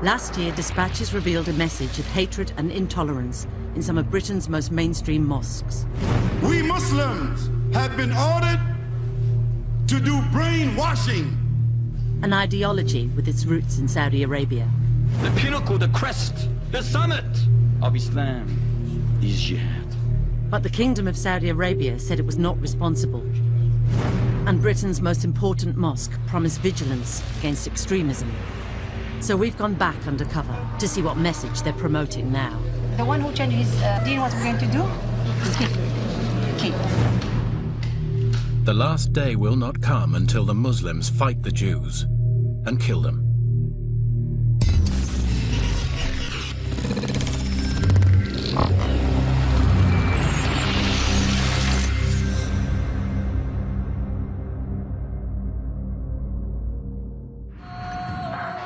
Last year, dispatches revealed a message of hatred and intolerance in some of Britain's most mainstream mosques. We Muslims have been ordered to do brainwashing. An ideology with its roots in Saudi Arabia. The pinnacle, the crest, the summit of Islam is jihad. But the Kingdom of Saudi Arabia said it was not responsible. And Britain's most important mosque promised vigilance against extremism. So we've gone back undercover to see what message they're promoting now. The one who changed his deen, what we're going to do? Keep. The last day will not come until the Muslims fight the Jews and kill them.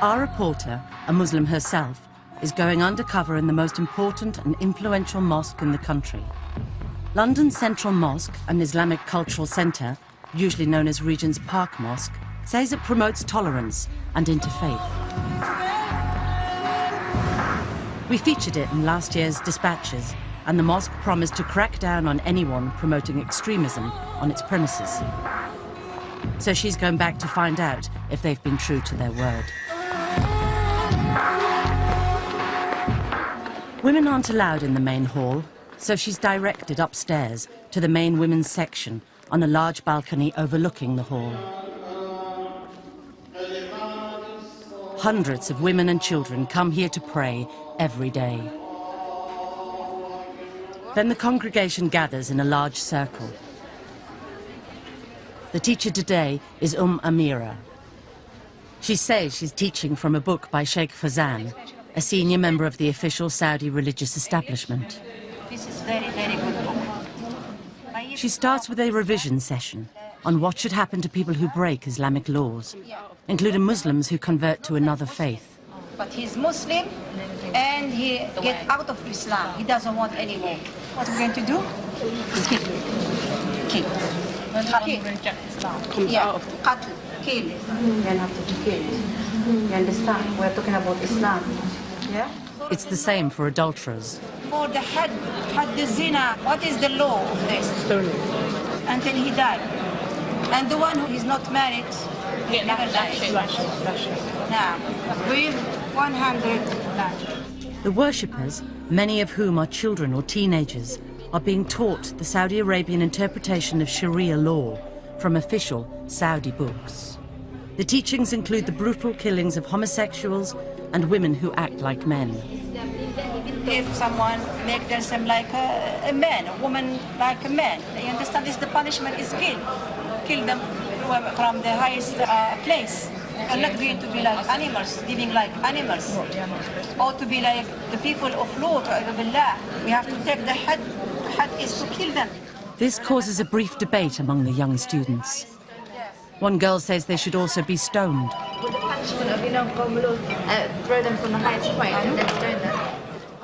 Our reporter, a Muslim herself, is going undercover in the most important and influential mosque in the country. London's Central Mosque, an Islamic cultural centre, usually known as Regent's Park Mosque, says it promotes tolerance and interfaith. We featured it in last year's dispatches, and the mosque promised to crack down on anyone promoting extremism on its premises. So she's going back to find out if they've been true to their word. Women aren't allowed in the main hall, so she's directed upstairs to the main women's section on a large balcony overlooking the hall. Hundreds of women and children come here to pray every day. Then the congregation gathers in a large circle. The teacher today is Amira. She says she's teaching from a book by Sheikh Fazan, a senior member of the official Saudi religious establishment. This is very, very good book. She starts with a revision session on what should happen to people who break Islamic laws, including Muslims who convert to another faith. But he's Muslim and he get out of Islam. He doesn't want any more. What are we going to do? Keep. Yeah, qatl, kill. You have to kill. You understand? We're talking about Islam. Yeah? It's the same for adulterers. For the had the zina, what is the law of this? Until he died. And the one who is not married, he never dies. Now, with 100 The worshippers, many of whom are children or teenagers, are being taught the Saudi Arabian interpretation of Sharia law from official Saudi books. The teachings include the brutal killings of homosexuals and women who act like men. If someone makes themselves like a man, a woman like a man, you understand this, the punishment is kill. Kill them from the highest place. And not going to be like animals, living like animals. Or to be like the people of Lut, we have to take the had is to kill them. This causes a brief debate among the young students. One girl says they should also be stoned. With the punishment of, throw them from the highest point and then stone them.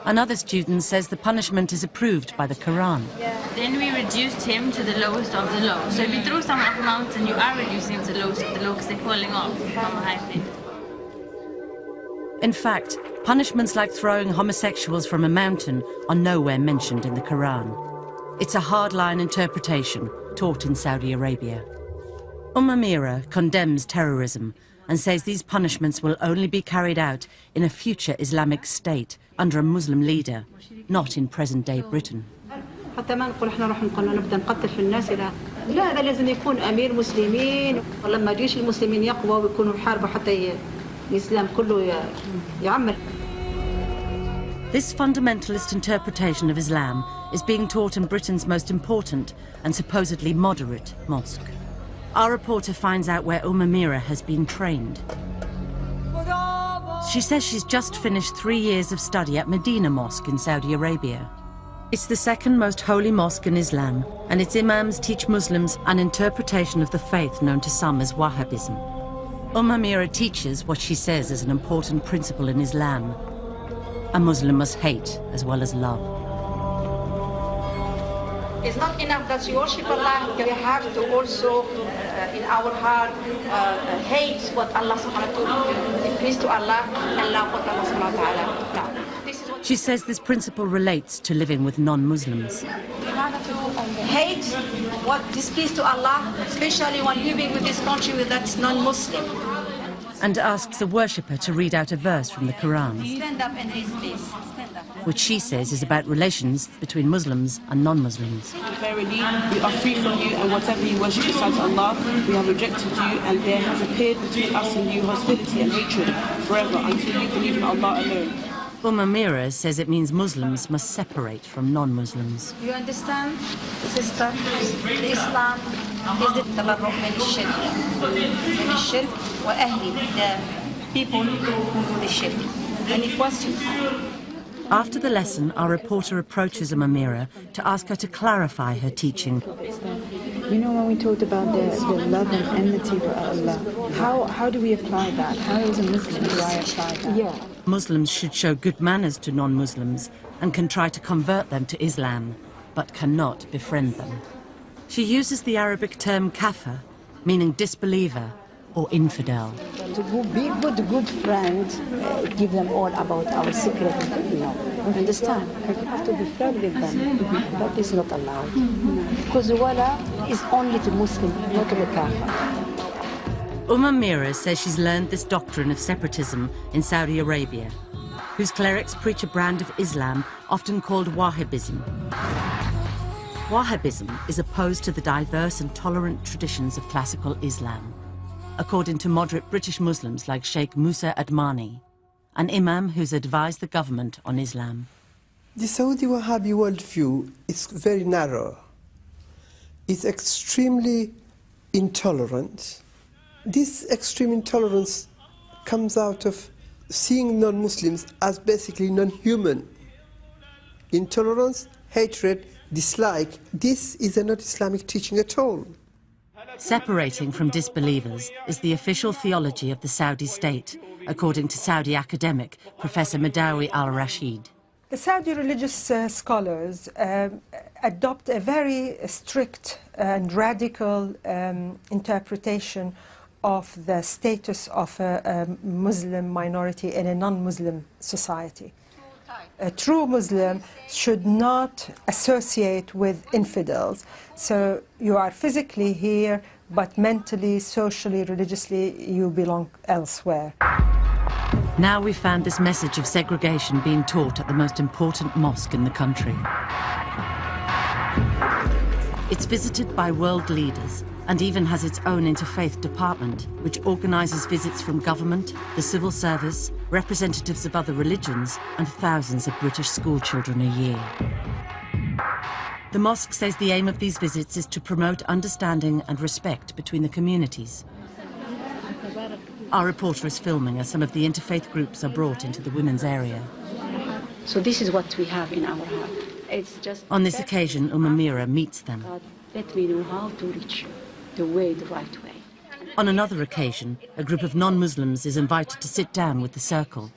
Another student says the punishment is approved by the Quran. Then we reduced him to the lowest of the low. So if you throw someone up a mountain, you are reducing him to the lowest of the low because they're falling off from a high place. In fact, punishments like throwing homosexuals from a mountain are nowhere mentioned in the Quran. It's a hardline interpretation taught in Saudi Arabia. Amira condemns terrorism and says these punishments will only be carried out in a future Islamic state under a Muslim leader, not in present-day Britain. حتى ما نقول احنا راح نبدا نقتل في الناس لا هذا لازم يكون امير مسلمين ولما جيش المسلمين يقوى ويكونوا يحاربوا حتى الاسلام كله يعمل. This fundamentalist interpretation of Islam is being taught in Britain's most important and supposedly moderate mosque. Our reporter finds out where Amira has been trained. She says she's just finished 3 years of study at Medina Mosque in Saudi Arabia. It's the second most holy mosque in Islam, and its imams teach Muslims an interpretation of the faith known to some as Wahhabism. Amira teaches what she says is an important principle in Islam. A Muslim must hate as well as love. It's not enough that you worship Allah, we have to also, in our heart, hate what Allah subhanahu wa ta'ala pleased to Allah and love what Allah subhanahu wa ta'ala. Now, this is what She says this principle relates to living with non-Muslims. hate what displeased to Allah, especially when living with this country that's non-Muslim. And asks a worshipper to read out a verse from the Quran, Stand up and read, please. Stand up. which she says is about relations between Muslims and non-Muslims. Verily, we are free from you, and whatever you worship besides Allah, we have rejected you, and there has appeared between us and you hostility and hatred forever until you believe in Allah alone. Amira says it means Muslims must separate from non-Muslims. You understand, sister? The Islam is the tabarruk min al-shirk wa ahli, the people who do the shirk. Any questions? After the lesson, our reporter approaches Amira to ask her to clarify her teaching. You know, when we talked about the love and enmity for Allah, how do we apply that? How as a Muslim do I apply that? Yeah. Muslims should show good manners to non-Muslims and can try to convert them to Islam, but cannot befriend them. She uses the Arabic term kafir, meaning disbeliever or infidel. To be good friend, give them all about our secret, understand? You have to be friend with them. That is not allowed. Because the wala is only to Muslim, not to the kafir. Amira says she's learned this doctrine of separatism in Saudi Arabia, whose clerics preach a brand of Islam often called Wahhabism. Wahhabism is opposed to the diverse and tolerant traditions of classical Islam, according to moderate British Muslims like Sheikh Musa Admani, an imam who's advised the government on Islam. The Saudi Wahhabi worldview is very narrow. It's extremely intolerant. This extreme intolerance comes out of seeing non-Muslims as basically non-human. Intolerance, hatred, dislike, this is not Islamic teaching at all. Separating from disbelievers is the official theology of the Saudi state, according to Saudi academic Professor Madawi al-Rashid. The Saudi religious scholars adopt a very strict and radical interpretation of the status of a Muslim minority in a non-Muslim society. A true Muslim should not associate with infidels. So you are physically here, but mentally, socially, religiously, you belong elsewhere. Now we've found this message of segregation being taught at the most important mosque in the country. It's visited by world leaders and even has its own interfaith department, which organises visits from government, the civil service, representatives of other religions, and thousands of British schoolchildren a year. The mosque says the aim of these visits is to promote understanding and respect between the communities. Our reporter is filming as some of the interfaith groups are brought into the women's area. So this is what we have in our heart. It's just on this occasion, Amira meets them. God, let me know how to reach you, the right way. On another occasion, a group of non-Muslims is invited to sit down with the circle.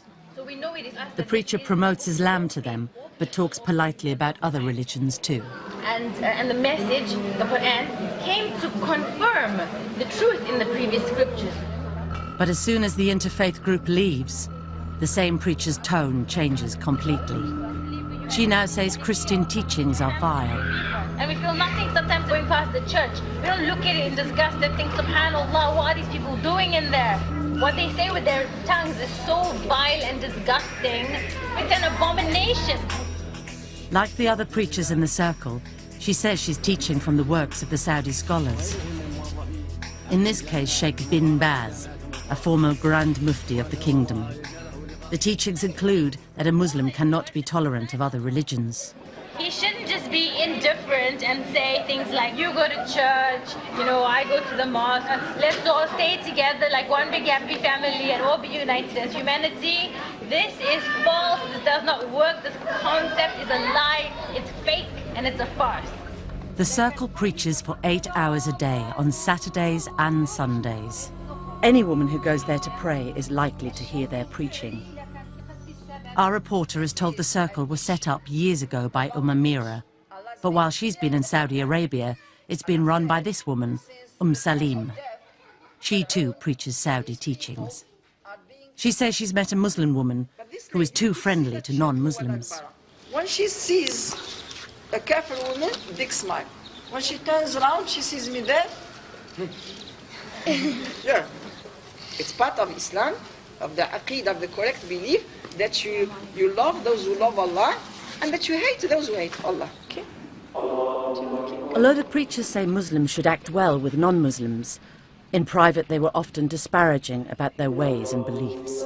The preacher promotes Islam to them, but talks politely about other religions too. And the message, the Quran, came to confirm the truth in the previous scriptures. But as soon as the interfaith group leaves, the same preacher's tone changes completely. She now says Christian teachings are vile. And we feel nothing sometimes going past the church. We don't look at it in disgust and think, subhanAllah, what are these people doing in there? What they say with their tongues is so vile and disgusting. It's an abomination. Like the other preachers in the circle, she says she's teaching from the works of the Saudi scholars. In this case, Sheikh bin Baz, a former Grand Mufti of the kingdom. The teachings include that a Muslim cannot be tolerant of other religions. He shouldn't just be indifferent and say things like, you go to church, I go to the mosque, let's all stay together like one big happy family and all be united as humanity. This is false, this does not work, this concept is a lie, it's fake, and it's a farce. The circle preaches for 8 hours a day on Saturdays and Sundays. Any woman who goes there to pray is likely to hear their preaching. Our reporter is told the circle was set up years ago by Amira, but while she's been in Saudi Arabia, it's been run by this woman, Salim. She too preaches Saudi teachings. She says she's met a Muslim woman who is too friendly to non-Muslims. When she sees a kafir woman, big smile. When she turns around, she sees me there. Yeah. It's part of Islam, of the aqeedah, of the correct belief, that you love those who love Allah, and that you hate those who hate Allah. Okay? Although the preachers say Muslims should act well with non-Muslims, in private they were often disparaging about their ways and beliefs.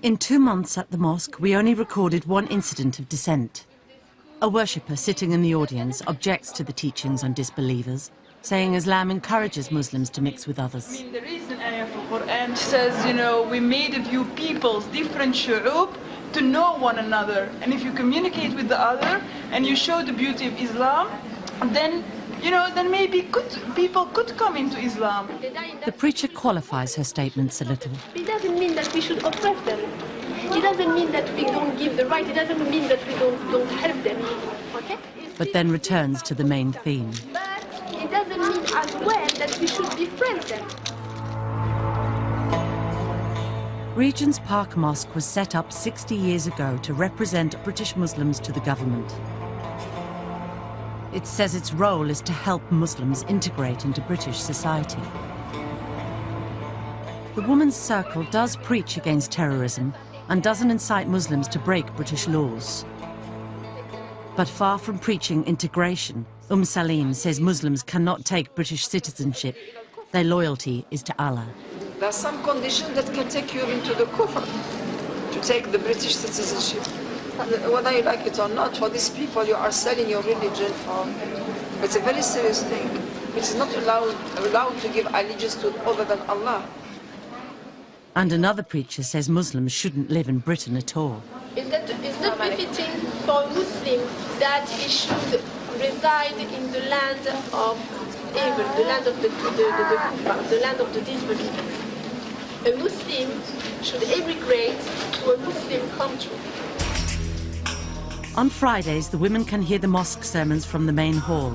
In 2 months at the mosque, we only recorded one incident of dissent. A worshipper sitting in the audience objects to the teachings on disbelievers, saying Islam encourages Muslims to mix with others. There is an ayah of the Quran which says, you know, we made of you peoples, different shu'ub, to know one another. And if you communicate with the other and you show the beauty of Islam, then, you know, then maybe people could come into Islam. The preacher qualifies her statements a little. It doesn't mean that we should oppress them. It doesn't mean that we don't give the right. It doesn't mean that we don't help them. Okay? But then returns to the main theme. But it doesn't mean as well that we should befriend them. Regent's Park Mosque was set up 60 years ago to represent British Muslims to the government. It says its role is to help Muslims integrate into British society. The Women's Circle does preach against terrorism and doesn't incite Muslims to break British laws. But far from preaching integration, Salim says Muslims cannot take British citizenship. Their loyalty is to Allah. There are some conditions that can take you into the kufr, to take the British citizenship. Whether you like it or not, for these people you are selling your religion for. It's a very serious thing. It's not allowed to give allegiance to other than Allah. And another preacher says Muslims shouldn't live in Britain at all. It's not befitting for a Muslim that he should reside in the land of evil, the land of the kufar, the land of the disbelievers. A Muslim should emigrate to a Muslim country. On Fridays, the women can hear the mosque sermons from the main hall.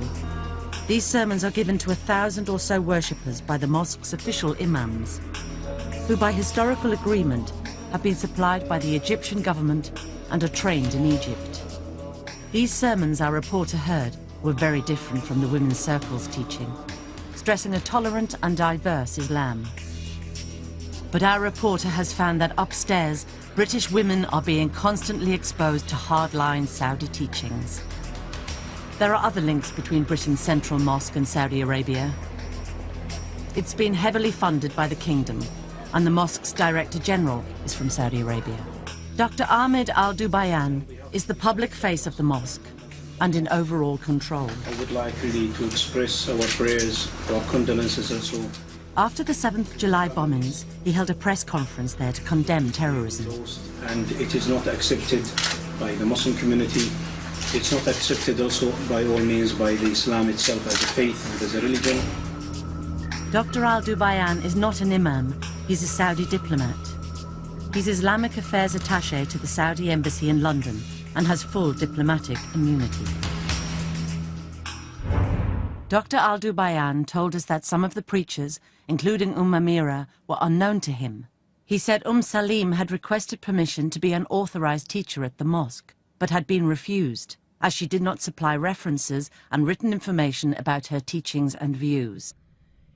These sermons are given to 1,000 or so worshippers by the mosque's official imams, who by historical agreement have been supplied by the Egyptian government and are trained in Egypt. These sermons, our reporter heard, were very different from the Women's Circle's teaching, stressing a tolerant and diverse Islam. But our reporter has found that upstairs, British women are being constantly exposed to hardline Saudi teachings. There are other links between Britain's Central Mosque and Saudi Arabia. It's been heavily funded by the kingdom, and the mosque's Director General is from Saudi Arabia. Dr. Ahmed Al-Dubayan is the public face of the mosque and in overall control. I would like really to express our prayers, our condolences also. After the 7th July bombings, he held a press conference there to condemn terrorism. And it is not accepted by the Muslim community. It's not accepted also by all means by the Islam itself as a faith and as a religion. Dr. Al-Dubayan is not an imam, he's a Saudi diplomat. He's Islamic Affairs Attaché to the Saudi Embassy in London and has full diplomatic immunity. Dr. Al-Dubayan told us that some of the preachers, including Amira, were unknown to him. He said Salim had requested permission to be an authorized teacher at the mosque, but had been refused, as she did not supply references and written information about her teachings and views.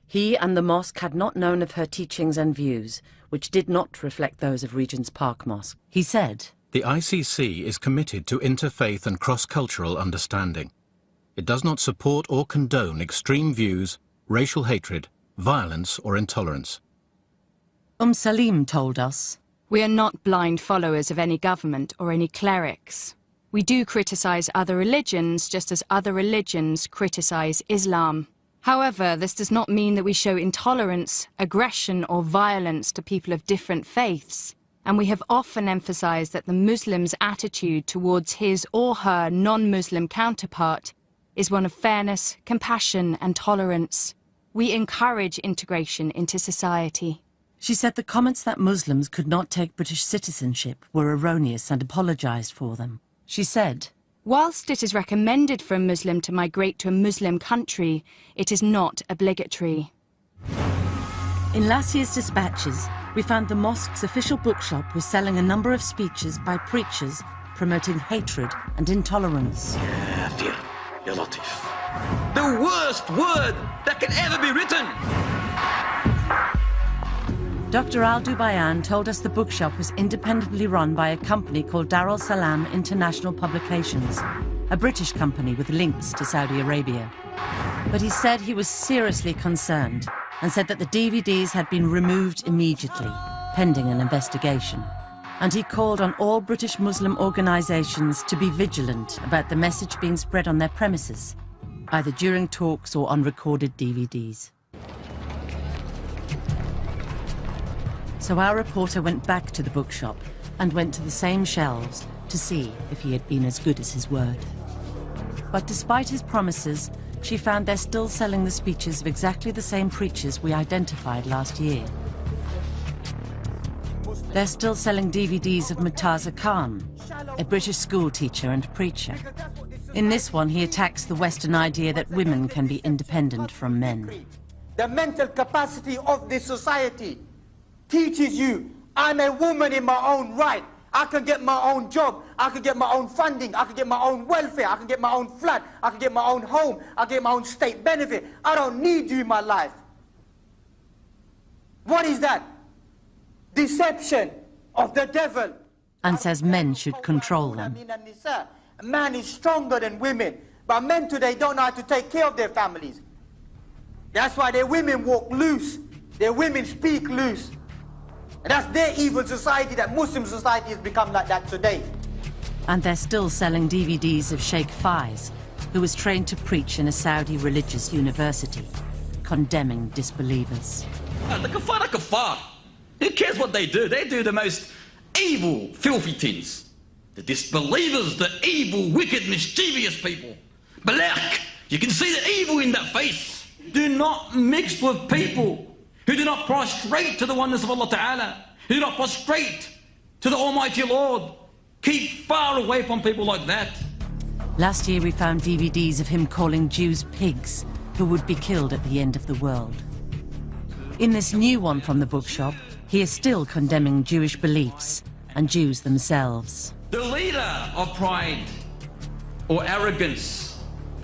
He and the mosque had not known of her teachings and views, which did not reflect those of Regent's Park Mosque. He said, "The ICC is committed to interfaith and cross-cultural understanding. It does not support or condone extreme views, racial hatred, violence or intolerance." Salim told us, "We are not blind followers of any government or any clerics. We do criticize other religions just as other religions criticize Islam. However, this does not mean that we show intolerance, aggression or violence to people of different faiths. And we have often emphasized that the Muslim's attitude towards his or her non-Muslim counterpart is one of fairness, compassion and tolerance. We encourage integration into society." She said the comments that Muslims could not take British citizenship were erroneous and apologized for them. She said, "Whilst it is recommended for a Muslim to migrate to a Muslim country, it is not obligatory." In last year's dispatches, we found the mosque's official bookshop was selling a number of speeches by preachers promoting hatred and intolerance. كافر يا لطيف. The worst word that can ever be written. Dr. Al-Dubayan told us the bookshop was independently run by a company called Dar al Salam International Publications, a British company with links to Saudi Arabia. But he said he was seriously concerned and said that the DVDs had been removed immediately, pending an investigation. And he called on all British Muslim organisations to be vigilant about the message being spread on their premises, either during talks or on recorded DVDs. So our reporter went back to the bookshop and went to the same shelves to see if he had been as good as his word. But despite his promises, she found they're still selling the speeches of exactly the same preachers we identified last year. They're still selling DVDs of Murtaza Khan, a British school teacher and preacher. In this one, he attacks the Western idea that women can be independent from men. The mental capacity of this society teaches you, I'm a woman in my own right. I can get my own job. I can get my own funding. I can get my own welfare. I can get my own flat. I can get my own home. I can get my own state benefit. I don't need you in my life. What is that? Deception of the devil. And says men should control them. A man is stronger than women, but men today don't know how to take care of their families. That's why their women walk loose. Their women speak loose. And that's their evil society, that Muslim society has become like that today. And they're still selling DVDs of Sheikh Faiz, who was trained to preach in a Saudi religious university, condemning disbelievers. The kafar are kafar. Who cares what they do? They do the most evil, filthy things. The disbelievers, the evil, wicked, mischievous people. Balak, you can see the evil in that face. Do not mix with people who do not prostrate to the oneness of Allah Ta'ala, who do not prostrate to the Almighty Lord. Keep far away from people like that. Last year we found DVDs of him calling Jews pigs who would be killed at the end of the world. In this new one from the bookshop, he is still condemning Jewish beliefs and Jews themselves. The leader of pride or arrogance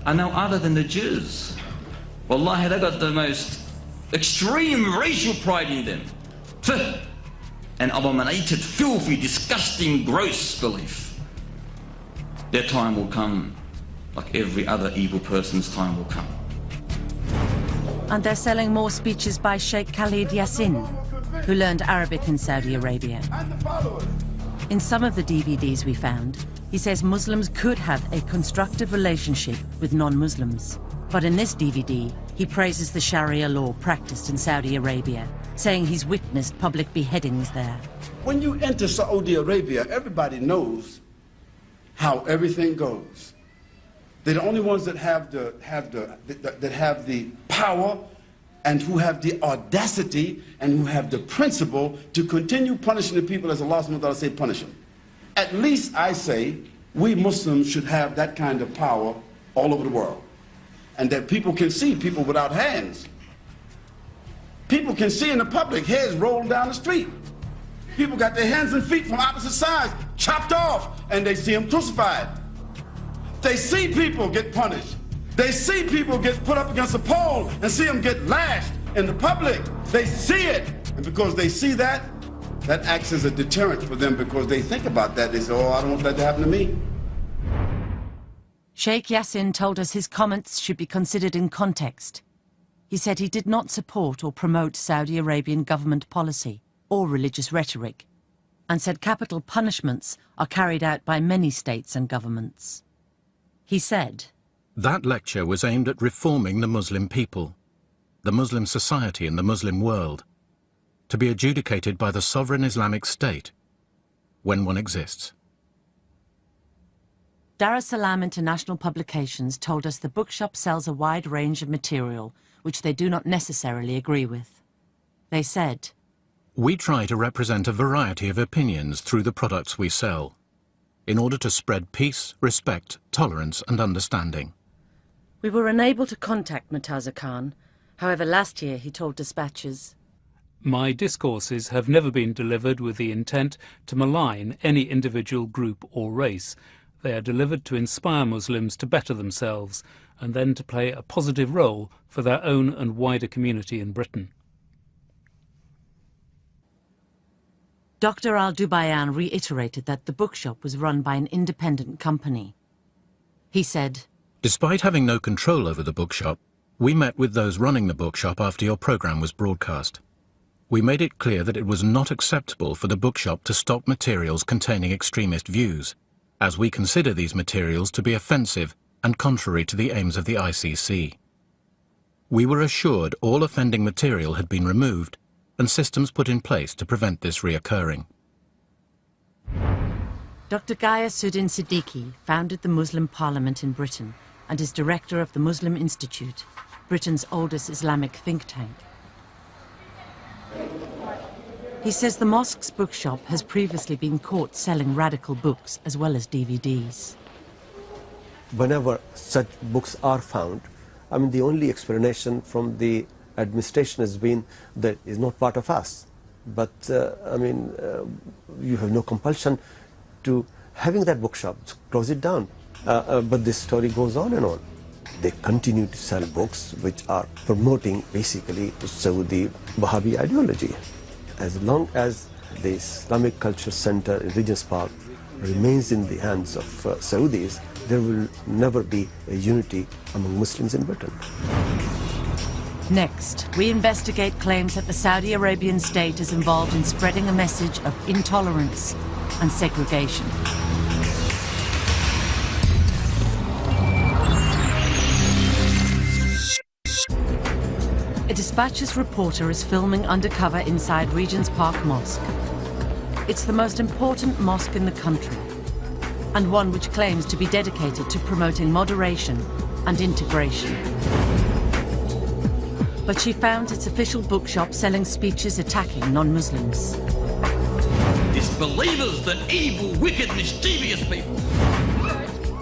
are no other than the Jews. Wallahi, they got the most extreme racial pride in them. An abominated, filthy, disgusting, gross belief. Their time will come, like every other evil person's time will come. And they're selling more speeches by Sheikh Khalid Yassin, who learned Arabic in Saudi Arabia. In some of the DVDs we found, he says Muslims could have a constructive relationship with non-Muslims. But in this DVD, he praises the Sharia law practiced in Saudi Arabia, saying he's witnessed public beheadings there. When you enter Saudi Arabia, everybody knows how everything goes. They're the only ones that have the power and who have the audacity and who have the principle to continue punishing the people as Allah subhanahu wa ta'ala say punish them. At least I say we Muslims should have that kind of power all over the world. And that people can see people without hands. People can see in the public heads rolled down the street. People got their hands and feet from opposite sides chopped off and they see them crucified. They see people get punished. They see people get put up against a pole and see them get lashed in the public. They see it. And because they see that, that acts as a deterrent for them because they think about that. They say, oh, I don't want that to happen to me. Sheikh Yassin told us his comments should be considered in context. He said he did not support or promote Saudi Arabian government policy or religious rhetoric, and said capital punishments are carried out by many states and governments. He said, that lecture was aimed at reforming the Muslim people, the Muslim society and the Muslim world, to be adjudicated by the sovereign Islamic State, when one exists. Dar es Salaam International Publications told us the bookshop sells a wide range of material which they do not necessarily agree with. They said, we try to represent a variety of opinions through the products we sell, in order to spread peace, respect, tolerance and understanding. We were unable to contact Murtaza Khan. However, last year he told dispatchers, My discourses have never been delivered with the intent to malign any individual group or race. They are delivered to inspire Muslims to better themselves and then to play a positive role for their own and wider community in Britain. Dr. Al-Dubayan reiterated that the bookshop was run by an independent company. He said, "Despite having no control over the bookshop, we met with those running the bookshop after your program was broadcast. We made it clear that it was not acceptable for the bookshop to stock materials containing extremist views, as we consider these materials to be offensive and contrary to the aims of the ICC. We were assured all offending material had been removed and systems put in place to prevent this reoccurring." Dr. Ghayasuddin Siddiqui founded the Muslim Parliament in Britain and is director of the Muslim Institute, Britain's oldest Islamic think tank. He says the mosque's bookshop has previously been caught selling radical books as well as DVDs. Whenever such books are found, I mean, the only explanation from the administration has been that it's not part of us. But, you have no compulsion to having that bookshop, close it down. But this story goes on and on. They continue to sell books which are promoting basically Saudi Wahhabi ideology. As long as the Islamic Culture Center in Regent's Park remains in the hands of Saudis, there will never be a unity among Muslims in Britain. Next, we investigate claims that the Saudi Arabian state is involved in spreading a message of intolerance and segregation. A Dispatches reporter is filming undercover inside Regent's Park Mosque. It's the most important mosque in the country, and one which claims to be dedicated to promoting moderation and integration. But she found its official bookshop selling speeches attacking non-Muslims. Disbelievers, the evil, wicked, mischievous people.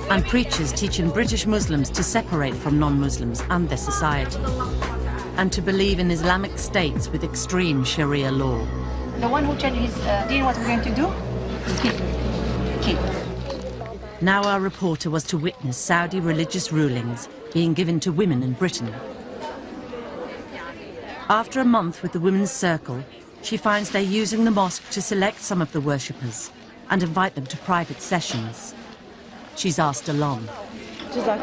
And preachers teaching British Muslims to separate from non-Muslims and their society, and to believe in Islamic states with extreme Sharia law. The one who changed his deen, what we're going to do? Kill. Now our reporter was to witness Saudi religious rulings being given to women in Britain. After a month with the Women's Circle, she finds they're using the mosque to select some of the worshippers and invite them to private sessions. She's asked along. On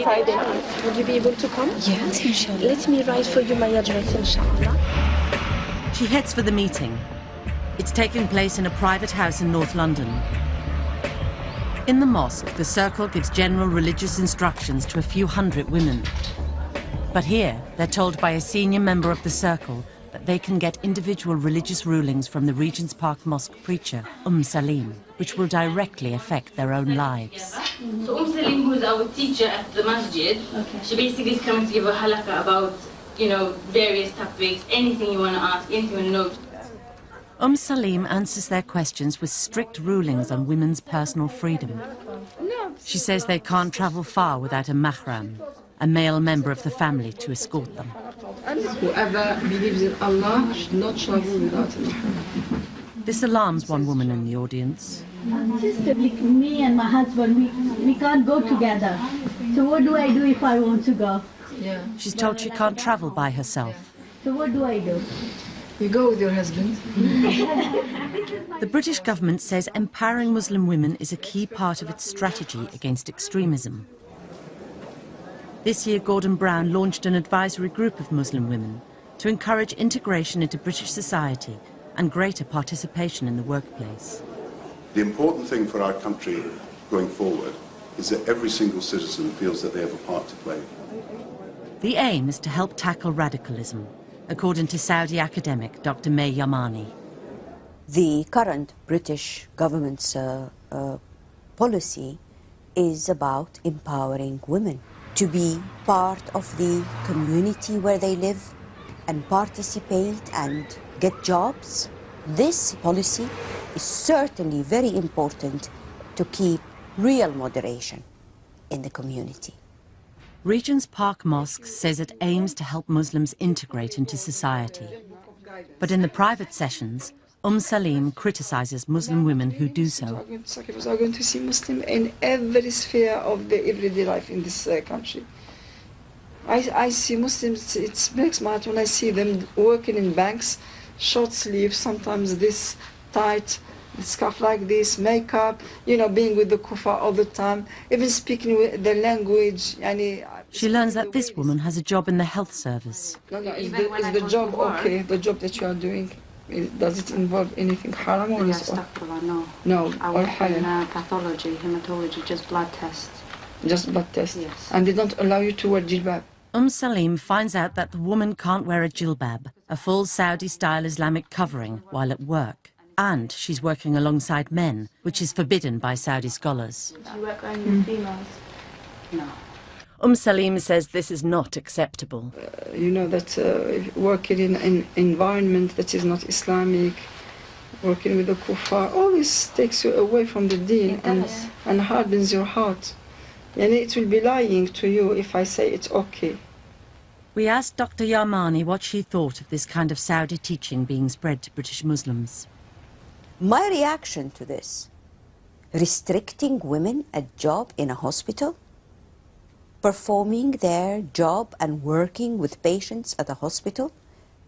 Friday. Would you be able to come? Yes, inshallah. Let me write for you my address, inshallah. She heads for the meeting. It's taking place in a private house in North London. In the mosque, the circle gives general religious instructions to a few hundred women. But here, they're told by a senior member of the circle that they can get individual religious rulings from the Regent's Park Mosque preacher, Salim, which will directly affect their own lives. So Salim, who's our teacher at the masjid, she basically is coming to give a halakha about, various topics, anything you want to ask, anything you want to know. Salim answers their questions with strict rulings on women's personal freedom. She says they can't travel far without a mahram, a male member of the family to escort them. Whoever believes in Allah should not travel without a mahram. This alarms one woman in the audience. Sister, me and my husband, we can't go together. So what do I do if I want to go? Yeah. She's told she can't travel by herself. So what do I do? You go with your husband. The British government says empowering Muslim women is a key part of its strategy against extremism. This year, Gordon Brown launched an advisory group of Muslim women to encourage integration into British society and greater participation in the workplace. The important thing for our country going forward is that every single citizen feels that they have a part to play. The aim is to help tackle radicalism, according to Saudi academic Dr. May Yamani. The current British government's policy is about empowering women to be part of the community where they live and participate and get jobs. This policy is certainly very important to keep real moderation in the community. Regent's Park Mosque says it aims to help Muslims integrate into society But in the private sessions, Salim criticizes Muslim women who do so. We are going to see Muslims in every sphere of the everyday life in this country. I see Muslims, it breaks my heart when I see them working in banks, short sleeves, sometimes this tight, scarf like this, makeup, you know, being with the kufa all the time, even speaking with the language. She learns that this woman has a job in the health service. No, is the job okay? The job that you are doing, does it involve anything haram or Yes, no. No, I or work in halal? pathology, hematology, just blood tests. Just blood tests? Yes. And they don't allow you to wear jilbab? Salim finds out that the woman can't wear a jilbab, a full Saudi-style Islamic covering, while at work. And she's working alongside men, which is forbidden by Saudi scholars. Do you work only with females? No. Salim says this is not acceptable. You know that working in an environment that is not Islamic, working with the kuffar, always takes you away from the deen and hardens your heart. And it will be lying to you if I say it's okay. We asked Dr. Yarmani what she thought of this kind of Saudi teaching being spread to British Muslims. My reaction to this, restricting women a job in a hospital, performing their job and working with patients at a hospital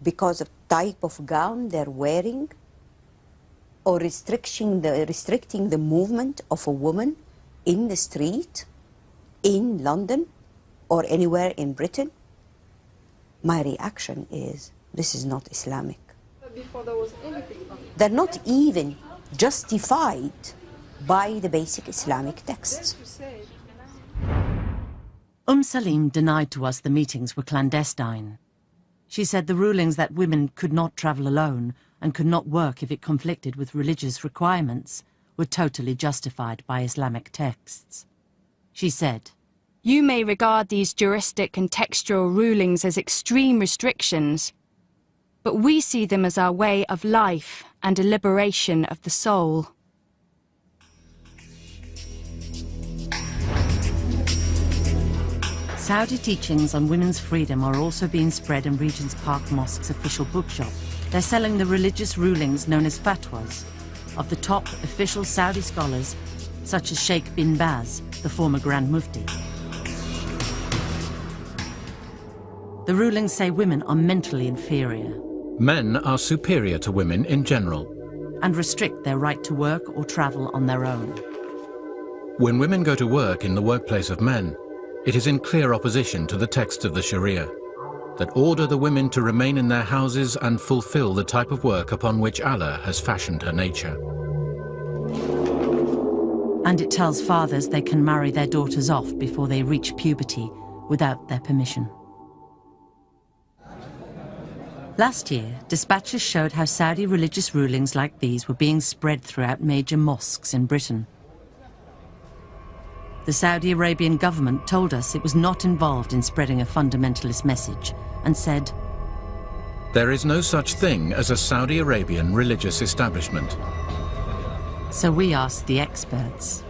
because of type of gown they're wearing, or restricting the movement of a woman in the street, in London, or anywhere in Britain, my reaction is, this is not Islamic. Before there was anything. They're not even justified by the basic Islamic texts. Salim denied to us the meetings were clandestine. She said the rulings that women could not travel alone and could not work if it conflicted with religious requirements were totally justified by Islamic texts. She said, "You may regard these juristic and textual rulings as extreme restrictions, but we see them as our way of life and a liberation of the soul." Saudi teachings on women's freedom are also being spread in Regent's Park Mosque's official bookshop. They're selling the religious rulings known as fatwas of the top official Saudi scholars, such as Sheikh bin Baz, the former Grand Mufti. The rulings say women are mentally inferior. Men are superior to women in general. And restrict their right to work or travel on their own. When women go to work in the workplace of men, it is in clear opposition to the texts of the Sharia that order the women to remain in their houses and fulfill the type of work upon which Allah has fashioned her nature. And it tells fathers they can marry their daughters off before they reach puberty without their permission. Last year, dispatches showed how Saudi religious rulings like these were being spread throughout major mosques in Britain. The Saudi Arabian government told us it was not involved in spreading a fundamentalist message and said, "There is no such thing as a Saudi Arabian religious establishment." So we asked the experts.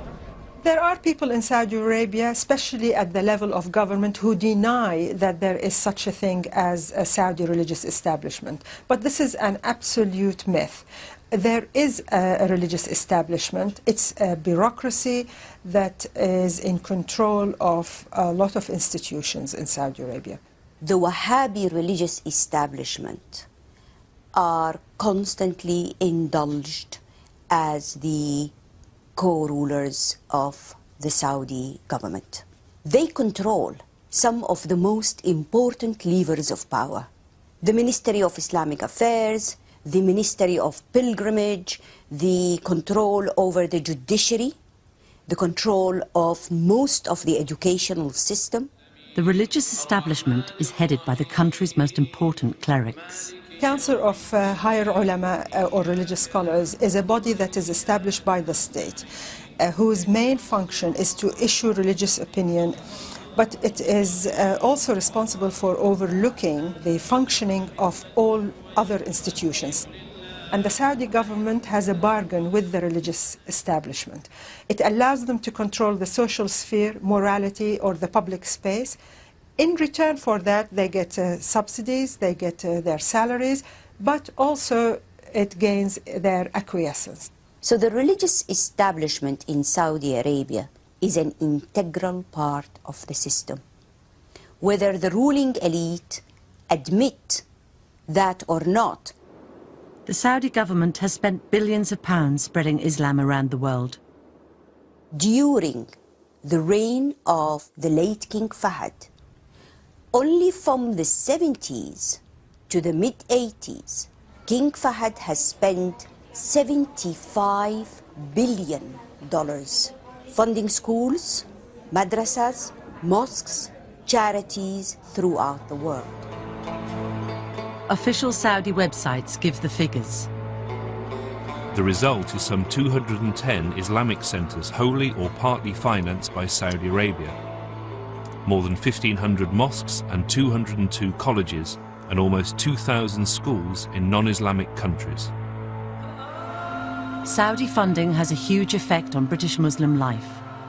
There are people in Saudi Arabia, especially at the level of government, who deny that there is such a thing as a Saudi religious establishment. But this is an absolute myth. There is a religious establishment. It's a bureaucracy that is in control of a lot of institutions in Saudi Arabia. The Wahhabi religious establishment are constantly indulged as the co-rulers of the Saudi government. They control some of the most important levers of power. The Ministry of Islamic Affairs, the Ministry of Pilgrimage, the control over the judiciary, the control of most of the educational system. The religious establishment is headed by the country's most important clerics. Council of Higher Ulama or religious scholars is a body that is established by the state, whose main function is to issue religious opinion, but it is also responsible for overlooking the functioning of all other institutions. And the Saudi government has a bargain with the religious establishment. It allows them to control the social sphere, morality, or the public space. In return for that, they get subsidies, they get their salaries, but also it gains their acquiescence. So the religious establishment in Saudi Arabia is an integral part of the system. Whether the ruling elite admit that or not. The Saudi government has spent billions of pounds spreading Islam around the world. During the reign of the late King Fahd, only from the 70s to the mid-80s, King Fahd has spent $75 billion funding schools, madrasas, mosques, charities throughout the world. Official Saudi websites give the figures. The result is some 210 Islamic centres wholly or partly financed by Saudi Arabia, more than 1,500 mosques and 202 colleges, and almost 2,000 schools in non-Islamic countries. Saudi funding has a huge effect on British Muslim life,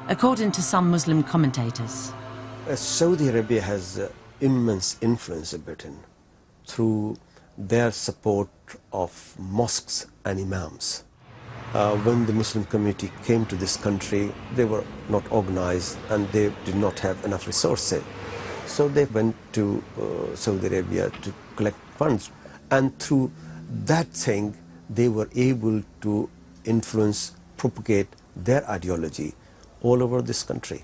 according to some Muslim commentators. Saudi Arabia has immense influence in Britain through their support of mosques and imams. When the Muslim community came to this country, they were not organized and they did not have enough resources. So they went to Saudi Arabia to collect funds, and through that thing they were able to influence, propagate their ideology all over this country.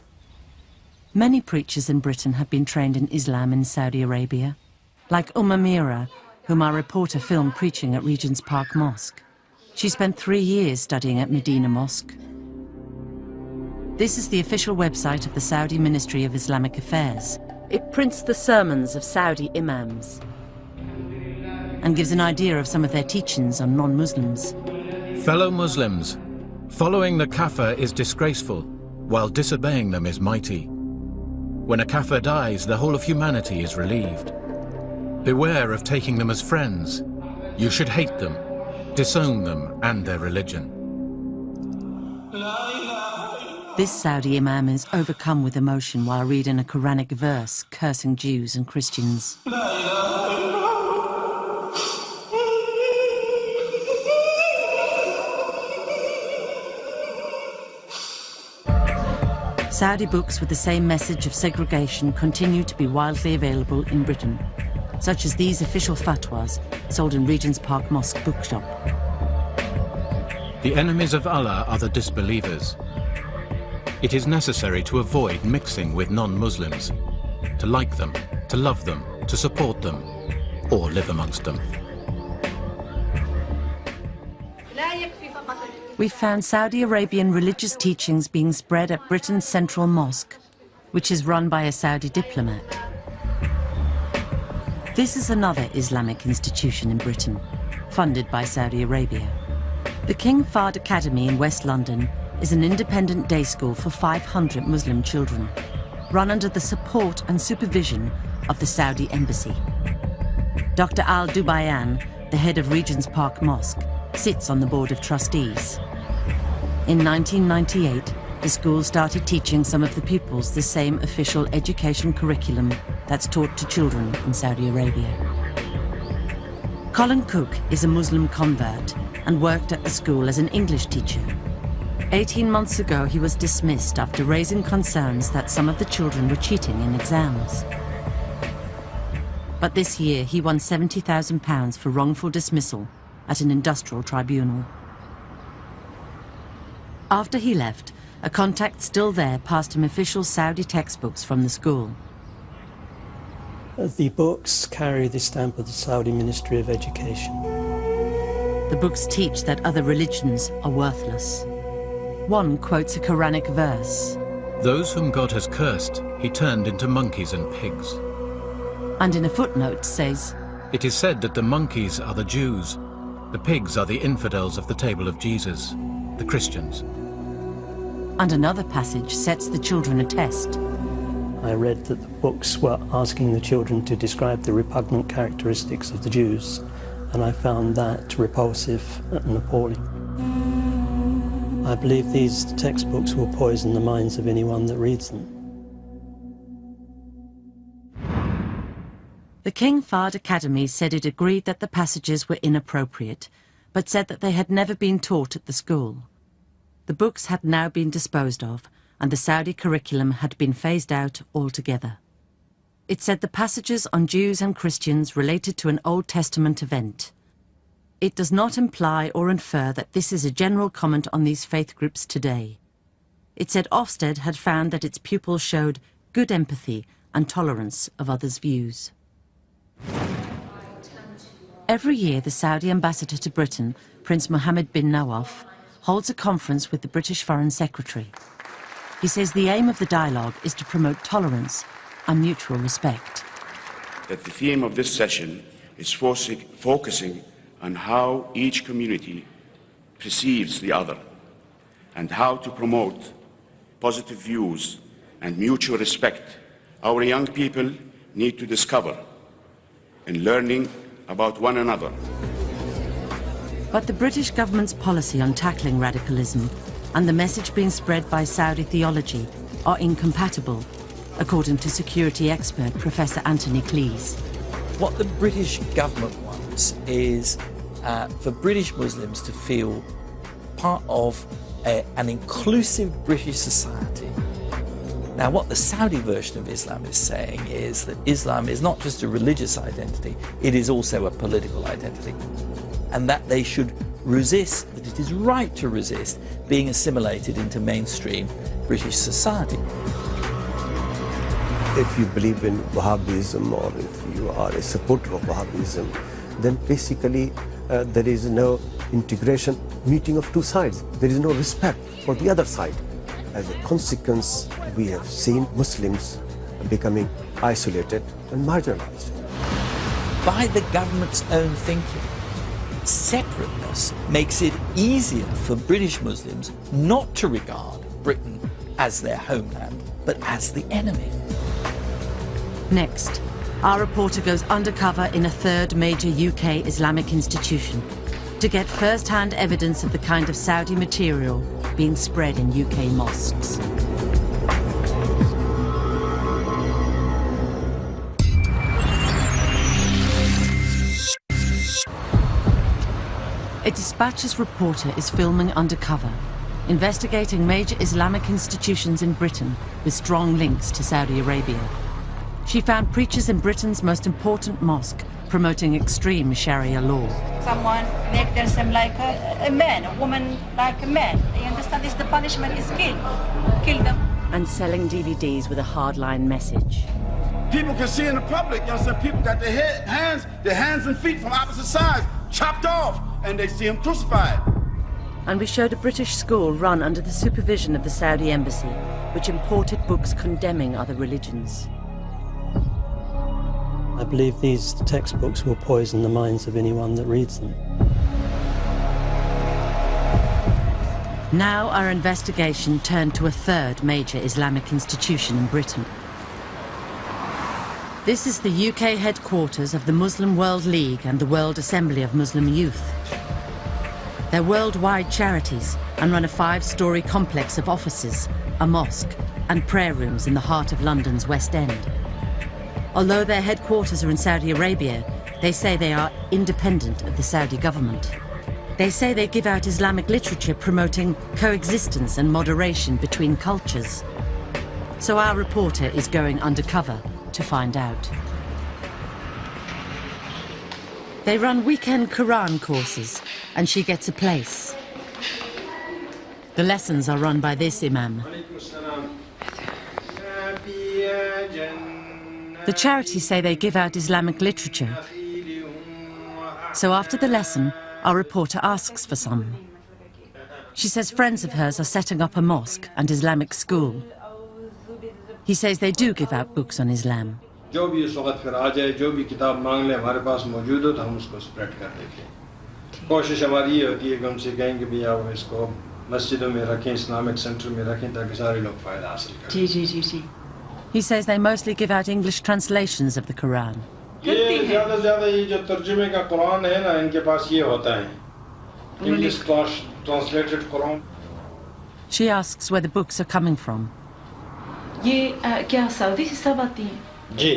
Many preachers in Britain have been trained in Islam in Saudi Arabia, like Amira, whom our reporter filmed preaching at Regent's Park Mosque. She spent 3 years studying at Medina Mosque. This is the official website of the Saudi Ministry of Islamic Affairs. It prints the sermons of Saudi imams and gives an idea of some of their teachings on non-Muslims. Fellow Muslims, following the kafir is disgraceful, while disobeying them is mighty. When a kafir dies, the whole of humanity is relieved. Beware of taking them as friends. You should hate them, disown them and their religion. This Saudi imam is overcome with emotion while reading a Quranic verse cursing Jews and Christians. Saudi books with the same message of segregation continue to be widely available in Britain, such as these official fatwas sold in Regent's Park Mosque bookshop. The enemies of Allah are the disbelievers. It is necessary to avoid mixing with non-Muslims, to like them, to love them, to support them, or live amongst them. We found Saudi Arabian religious teachings being spread at Britain's Central Mosque, which is run by a Saudi diplomat. This is another Islamic institution in Britain, funded by Saudi Arabia. The King Fahd Academy in West London is an independent day school for 500 Muslim children, run under the support and supervision of the Saudi Embassy. Dr. Al Dubayan, the head of Regent's Park Mosque, sits on the board of trustees. In 1998, the school started teaching some of the pupils the same official education curriculum that's taught to children in Saudi Arabia. Colin Cook is a Muslim convert and worked at the school as an English teacher. 18 months ago, he was dismissed after raising concerns that some of the children were cheating in exams. But this year, he won £70,000 for wrongful dismissal at an industrial tribunal. After he left, a contact still there passed him official Saudi textbooks from the school. The books carry the stamp of the Saudi Ministry of Education. The books teach that other religions are worthless. One quotes a Quranic verse. Those whom God has cursed, he turned into monkeys and pigs. And in a footnote says, it is said that the monkeys are the Jews, the pigs are the infidels of the table of Jesus, the Christians. And another passage sets the children a test. I read that the books were asking the children to describe the repugnant characteristics of the Jews, and I found that repulsive and appalling. I believe these textbooks will poison the minds of anyone that reads them. The King Fahd Academy said it agreed that the passages were inappropriate, but said that they had never been taught at the school. The books had now been disposed of, and the Saudi curriculum had been phased out altogether. It said the passages on Jews and Christians related to an Old Testament event. It does not imply or infer that this is a general comment on these faith groups today. It said Ofsted had found that its pupils showed good empathy and tolerance of others' views. Every year, the Saudi ambassador to Britain, Prince Mohammed bin Nawaf, holds a conference with the British Foreign Secretary. He says the aim of the dialogue is to promote tolerance and mutual respect. That the theme of this session is focusing on how each community perceives the other and how to promote positive views and mutual respect our young people need to discover in learning about one another. But the British government's policy on tackling radicalism and the message being spread by Saudi theology are incompatible, according to security expert Professor Anthony Cleese. What the British government wants is for British Muslims to feel part of an inclusive British society. Now, what the Saudi version of Islam is saying is that Islam is not just a religious identity, it is also a political identity. And that they should resist, that it is right to resist being assimilated into mainstream British society. If you believe in Wahhabism or if you are a supporter of Wahhabism, then basically there is no integration, meeting of two sides. There is no respect for the other side. As a consequence, we have seen Muslims becoming isolated and marginalized. By the government's own thinking, separateness makes it easier for British Muslims not to regard Britain as their homeland, but as the enemy. Next, our reporter goes undercover in a third major UK Islamic institution to get first-hand evidence of the kind of Saudi material being spread in UK mosques. A Dispatches reporter is filming undercover, investigating major Islamic institutions in Britain with strong links to Saudi Arabia. She found preachers in Britain's most important mosque promoting extreme Sharia law. Someone make themselves like a man, a woman like a man. You understand? This the punishment is kill them. And selling DVDs with a hardline message. People can see in the public, you understand, people got their hands and feet from opposite sides chopped off, and they see them crucified. And we showed a British school run under the supervision of the Saudi embassy, which imported books condemning other religions. I believe these textbooks will poison the minds of anyone that reads them. Now our investigation turned to a third major Islamic institution in Britain. This is the UK headquarters of the Muslim World League and the World Assembly of Muslim Youth. They're worldwide charities and run a 5-storey complex of offices, a mosque, and prayer rooms in the heart of London's West End. Although their headquarters are in Saudi Arabia, they say they are independent of the Saudi government. They say they give out Islamic literature promoting coexistence and moderation between cultures. So our reporter is going undercover to find out. They run weekend Quran courses, and she gets a place. The lessons are run by this imam. The charities say they give out Islamic literature. So after the lesson, our reporter asks for some. She says friends of hers are setting up a mosque and Islamic school. He says they do give out books on Islam. He says they mostly give out English translations of the Quran. English translated Quran. She asks where the books are coming from. Ji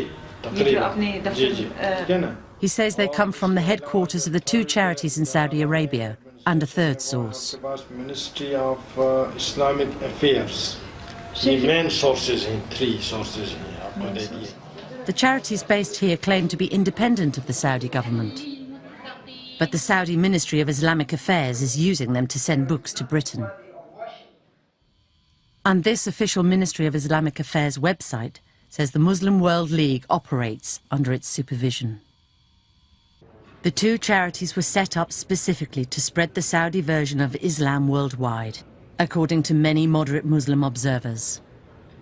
He says they come from the headquarters of the 2 charities in Saudi Arabia and a third source. Ministry of Islamic Affairs. The main sources in 3 sources. The charities based here claim to be independent of the Saudi government. But the Saudi Ministry of Islamic Affairs is using them to send books to Britain. And this official Ministry of Islamic Affairs website says the Muslim World League operates under its supervision. The 2 charities were set up specifically to spread the Saudi version of Islam worldwide, according to many moderate Muslim observers.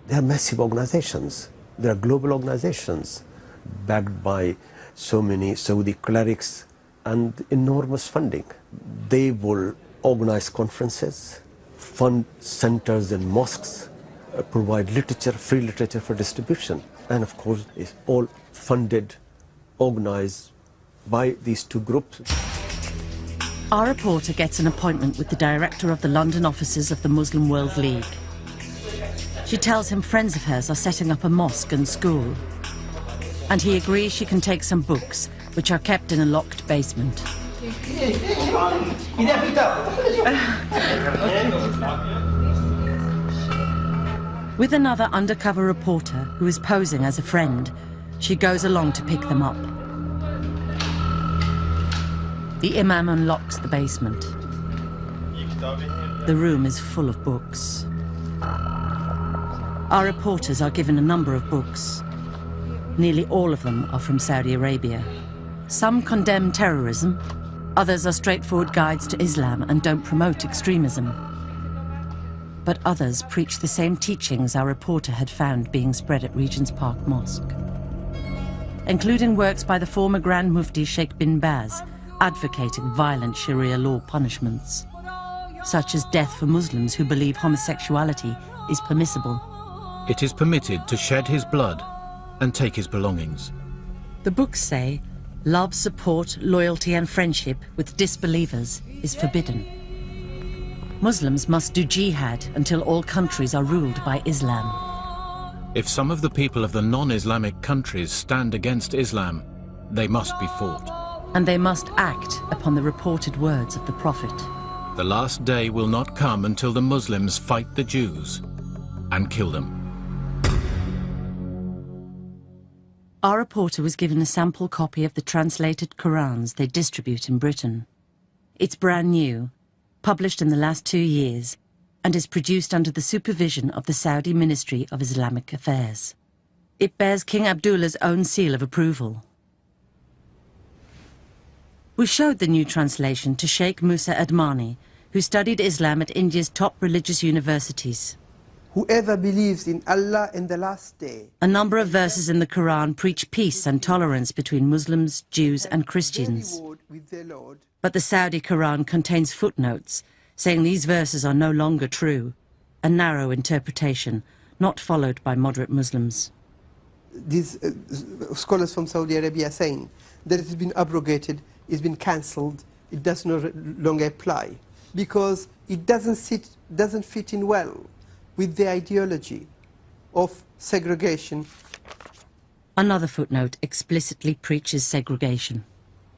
They are massive organizations. They are global organizations backed by so many Saudi clerics and enormous funding. They will organize conferences, fund centers and mosques, provide literature, free literature for distribution. And of course, it's all funded, organized by these 2 groups. Our reporter gets an appointment with the director of the London offices of the Muslim World League. She tells him friends of hers are setting up a mosque and school. And he agrees she can take some books, which are kept in a locked basement. With another undercover reporter who is posing as a friend, she goes along to pick them up. The imam unlocks the basement. The room is full of books. Our reporters are given a number of books. Nearly all of them are from Saudi Arabia. Some condemn terrorism, others are straightforward guides to Islam and don't promote extremism. But others preach the same teachings our reporter had found being spread at Regent's Park Mosque, including works by the former Grand Mufti Sheikh bin Baz, advocating violent Sharia law punishments, such as death for Muslims who believe homosexuality is permissible. It is permitted to shed his blood and take his belongings. The books say love, support, loyalty and friendship with disbelievers is forbidden. Muslims must do jihad until all countries are ruled by Islam. If some of the people of the non-Islamic countries stand against Islam, they must be fought. And they must act upon the reported words of the Prophet. The last day will not come until the Muslims fight the Jews and kill them. Our reporter was given a sample copy of the translated Qurans they distribute in Britain. It's brand new, published in the last 2 years, and is produced under the supervision of the Saudi Ministry of Islamic Affairs. It bears King Abdullah's own seal of approval. We showed the new translation to Sheikh Musa Admani, who studied Islam at India's top religious universities. Whoever believes in Allah in the last day. A number of verses in the Quran preach peace and tolerance between Muslims, Jews and Christians. But the Saudi Quran contains footnotes saying these verses are no longer true, a narrow interpretation not followed by moderate Muslims. These scholars from Saudi Arabia are saying that it has been abrogated, it's been cancelled, it does no longer apply, because it doesn't fit in well with the ideology of segregation. Another footnote explicitly preaches segregation.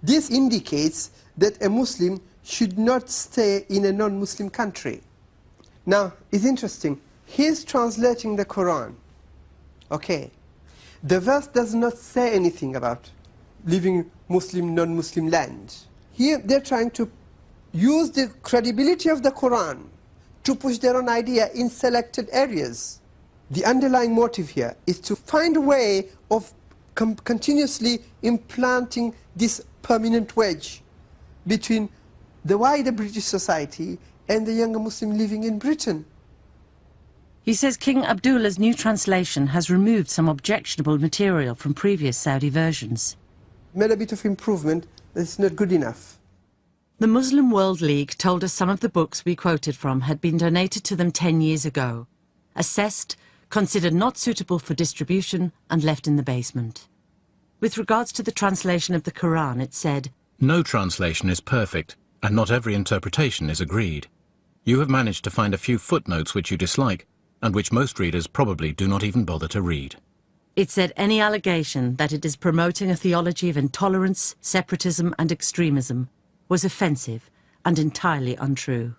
This indicates that a Muslim should not stay in a non-Muslim country. Now, it's interesting. He's translating the Quran. Okay. The verse does not say anything about living Muslim, non-Muslim land. Here, they're trying to use the credibility of the Quran to push their own idea in selected areas. The underlying motive here is to find a way of continuously implanting this permanent wedge between the wider British society and the younger Muslim living in Britain. He says King Abdullah's new translation has removed some objectionable material from previous Saudi versions. Made a bit of improvement, but it's not good enough. The Muslim World League told us some of the books we quoted from had been donated to them 10 years ago, assessed, considered not suitable for distribution, and left in the basement. With regards to the translation of the Quran, it said, "No translation is perfect, and not every interpretation is agreed. You have managed to find a few footnotes which you dislike, and which most readers probably do not even bother to read." It said any allegation that it is promoting a theology of intolerance, separatism and extremism was offensive and entirely untrue.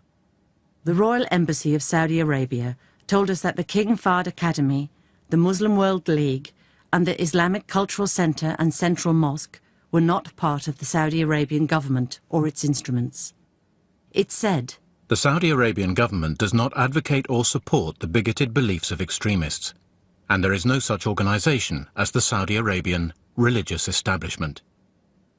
The Royal Embassy of Saudi Arabia told us that the King Fahd Academy, the Muslim World League and the Islamic Cultural Centre and Central Mosque were not part of the Saudi Arabian government or its instruments. It said, "The Saudi Arabian government does not advocate or support the bigoted beliefs of extremists, and there is no such organisation as the Saudi Arabian religious establishment."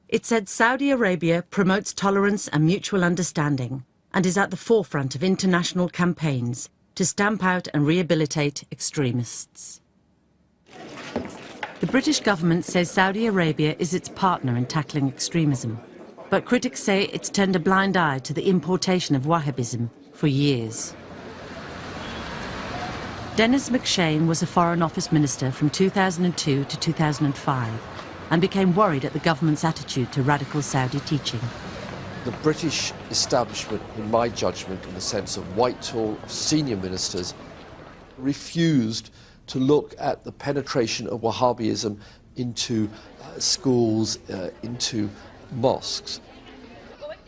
It said Saudi Arabia promotes tolerance and mutual understanding and is at the forefront of international campaigns to stamp out and rehabilitate extremists. The British government says Saudi Arabia is its partner in tackling extremism, but critics say it's turned a blind eye to the importation of Wahhabism for years. Dennis McShane was a Foreign Office Minister from 2002 to 2005 and became worried at the government's attitude to radical Saudi teaching. The British establishment, in my judgment, in the sense of Whitehall, senior ministers, refused to look at the penetration of Wahhabism into schools, into mosques.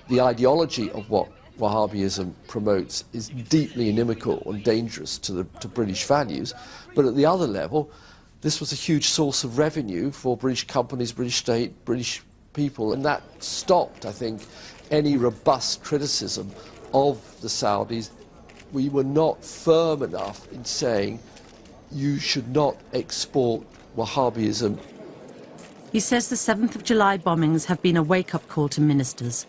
The ideology of what Wahhabism promotes is deeply inimical and dangerous to British values, but at the other level, this was a huge source of revenue for British companies, British state, British people, and that stopped, I think, any robust criticism of the Saudis. We were not firm enough in saying you should not export Wahhabism. He says the 7th of July bombings have been a wake-up call to ministers,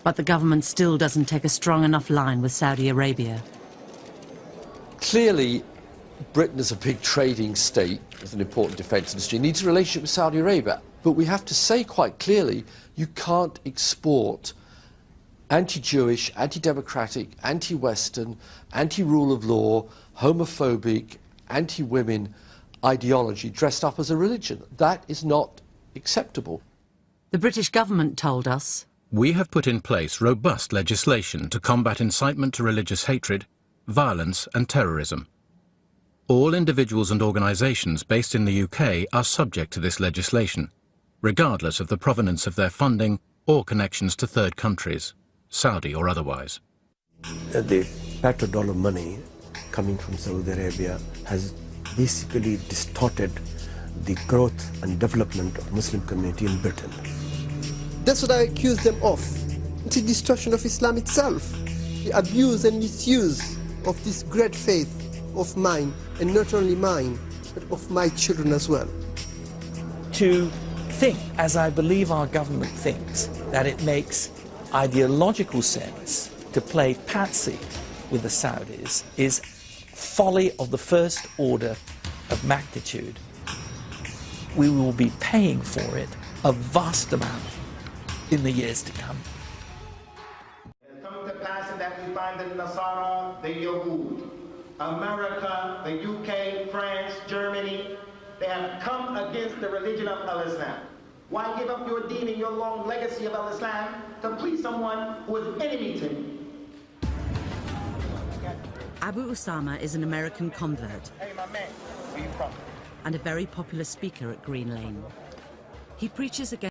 but the government still doesn't take a strong enough line with Saudi Arabia. Clearly, Britain is a big trading state with an important defence industry, needs a relationship with Saudi Arabia, but we have to say quite clearly you can't export anti-Jewish, anti-democratic, anti-Western, anti-rule of law, homophobic, anti-women ideology dressed up as a religion. That is not acceptable. The British government told us, "We have put in place robust legislation to combat incitement to religious hatred, violence and terrorism. All individuals and organisations based in the UK are subject to this legislation, regardless of the provenance of their funding or connections to third countries, Saudi or otherwise." The petrodollar money coming from Saudi Arabia has basically distorted the growth and development of Muslim community in Britain. That's what I accuse them of. It's a distortion of Islam itself. The abuse and misuse of this great faith of mine, and not only mine, but of my children as well. To think, as I believe our government thinks, that it makes ideological sense to play patsy with the Saudis is folly of the first order of magnitude. We will be paying for it a vast amount in the years to come. It comes to pass that we find the Nasara, the Yahud, America, the UK, France, Germany, they have come against the religion of Al-Islam. Why give up your deen and your long legacy of Al-Islam to please someone who is enemy to me? Abu Usama is an American convert and a very popular speaker at Green Lane. He preaches against